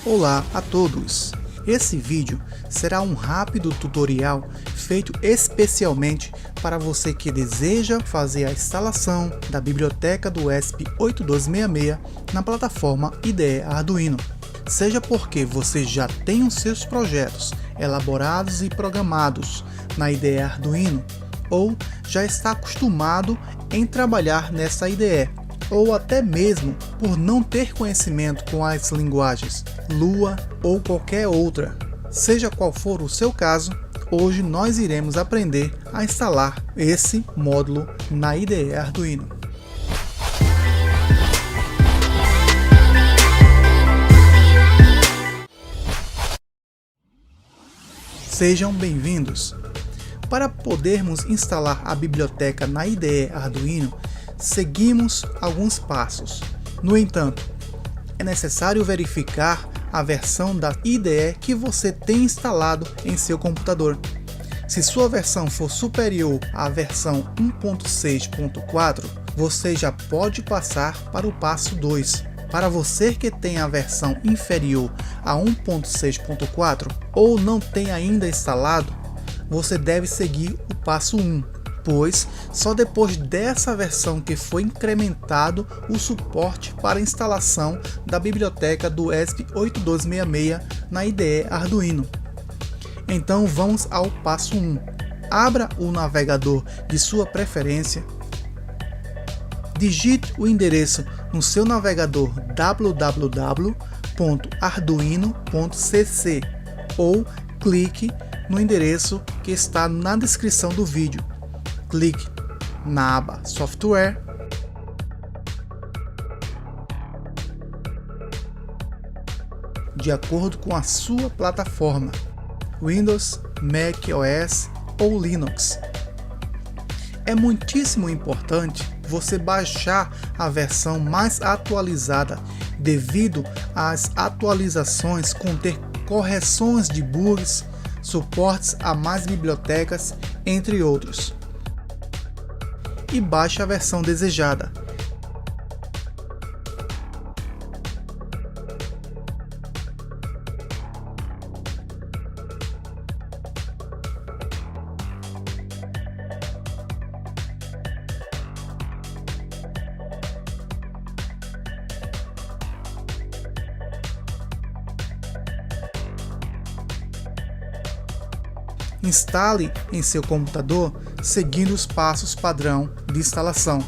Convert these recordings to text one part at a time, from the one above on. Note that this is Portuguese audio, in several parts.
Olá a todos! Esse vídeo será um rápido tutorial feito especialmente para você que deseja fazer a instalação da biblioteca do ESP8266 na plataforma IDE Arduino. Seja porque você já tem os seus projetos elaborados e programados na IDE Arduino, ou já está acostumado em trabalhar nessa IDE, ou até mesmo por não ter conhecimento com as linguagens Lua ou qualquer outra. Seja qual for o seu caso, hoje nós iremos aprender a instalar esse módulo na IDE Arduino. Sejam bem-vindos! Para podermos instalar a biblioteca na IDE Arduino, seguimos alguns passos. No entanto, é necessário verificar a versão da IDE que você tem instalado em seu computador. Se sua versão for superior à versão 1.6.4, você já pode passar para o passo 2. Para você que tem a versão inferior a 1.6.4 ou não tem ainda instalado, você deve seguir o passo 1. Pois só depois dessa versão que foi incrementado o suporte para a instalação da biblioteca do ESP8266 na IDE Arduino. Então vamos ao passo 1. Abra o navegador de sua preferência, digite o endereço no seu navegador www.arduino.cc ou clique no endereço que está na descrição do vídeo. Clique na aba Software, de acordo com a sua plataforma, Windows, Mac OS ou Linux. É muitíssimo importante você baixar a versão mais atualizada, devido às atualizações conter correções de bugs, suportes a mais bibliotecas, entre outros. E baixe a versão desejada. Instale em seu computador seguindo os passos padrão de instalação.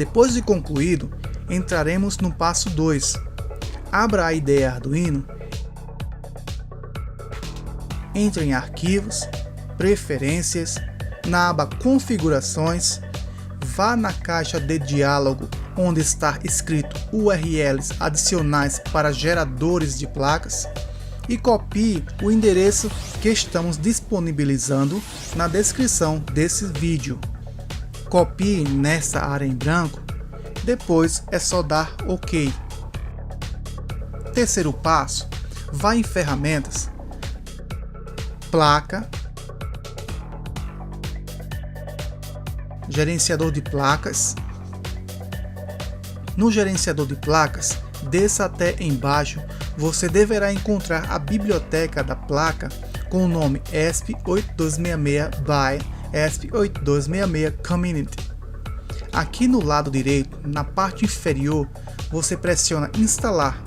Depois de concluído, entraremos no passo 2. Abra a IDE Arduino, entre em Arquivos, Preferências, na aba Configurações, vá na caixa de diálogo onde está escrito URLs adicionais para geradores de placas e copie o endereço que estamos disponibilizando na descrição desse vídeo. Copie nessa área em branco, depois é só dar OK. Terceiro passo, vá em Ferramentas, Placa, Gerenciador de placas. No gerenciador de placas, desça até embaixo, você deverá encontrar a biblioteca da placa com o nome ESP8266 by ESP8266 Community. Aqui no lado direito, na parte inferior, você pressiona Instalar.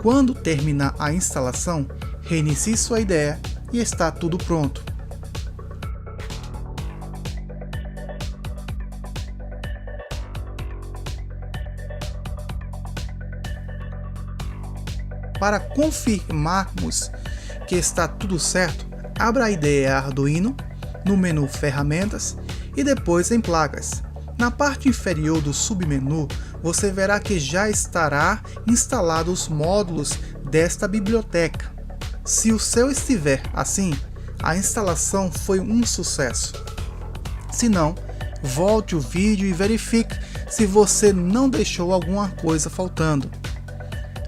Quando terminar a instalação, reinicie sua IDE e está tudo pronto. Para confirmarmos que está tudo certo, abra a IDE Arduino no menu Ferramentas e depois em Placas. Na parte inferior do submenu, você verá que já estará instalado os módulos desta biblioteca. Se o seu estiver assim, a instalação foi um sucesso. Se não, volte o vídeo e verifique se você não deixou alguma coisa faltando.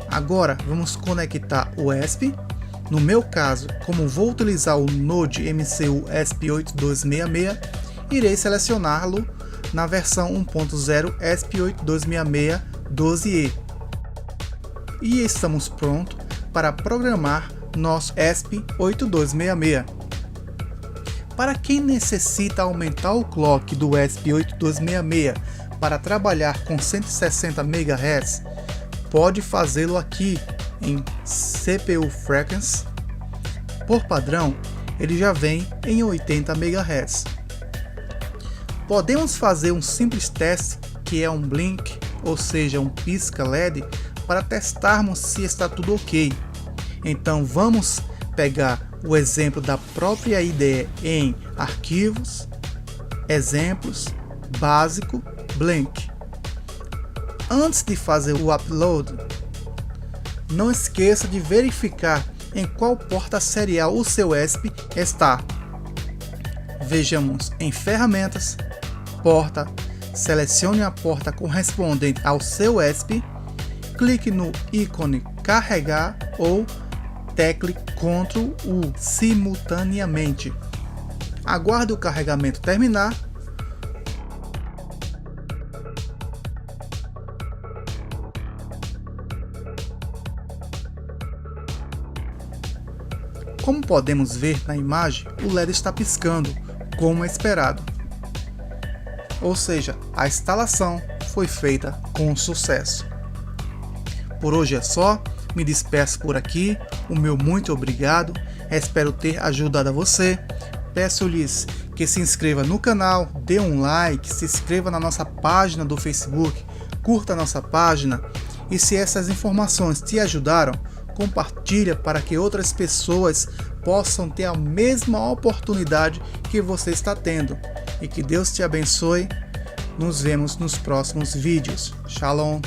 Agora vamos conectar o ESP. No meu caso, como vou utilizar o Node MCU ESP8266, irei selecioná-lo na versão 1.0 ESP8266 12E. E estamos prontos para programar nosso ESP8266. Para quem necessita aumentar o clock do ESP8266 para trabalhar com 160 MHz, pode fazê-lo aqui em CPU Frequency. Por padrão, ele já vem em 80 MHz. Podemos fazer um simples teste, que é um blink, ou seja, um pisca LED, para testarmos se está tudo ok. Então vamos pegar o exemplo da própria IDE em Arquivos, Exemplos, Básico, Blink. Antes de fazer o upload, não esqueça de verificar em qual porta serial o seu ESP está. Vejamos em Ferramentas, Porta, selecione a porta correspondente ao seu ESP, clique no ícone Carregar ou tecle Ctrl U simultaneamente. Aguarde o carregamento terminar. Como podemos ver na imagem, o LED está piscando, como é esperado. Ou seja, a instalação foi feita com sucesso. Por hoje é só, me despeço por aqui, o meu muito obrigado, espero ter ajudado a você. Peço-lhes que se inscreva no canal, dê um like, se inscreva na nossa página do Facebook, curta a nossa página e se essas informações te ajudaram, compartilha para que outras pessoas possam ter a mesma oportunidade que você está tendo. E que Deus te abençoe. Nos vemos nos próximos vídeos. Shalom.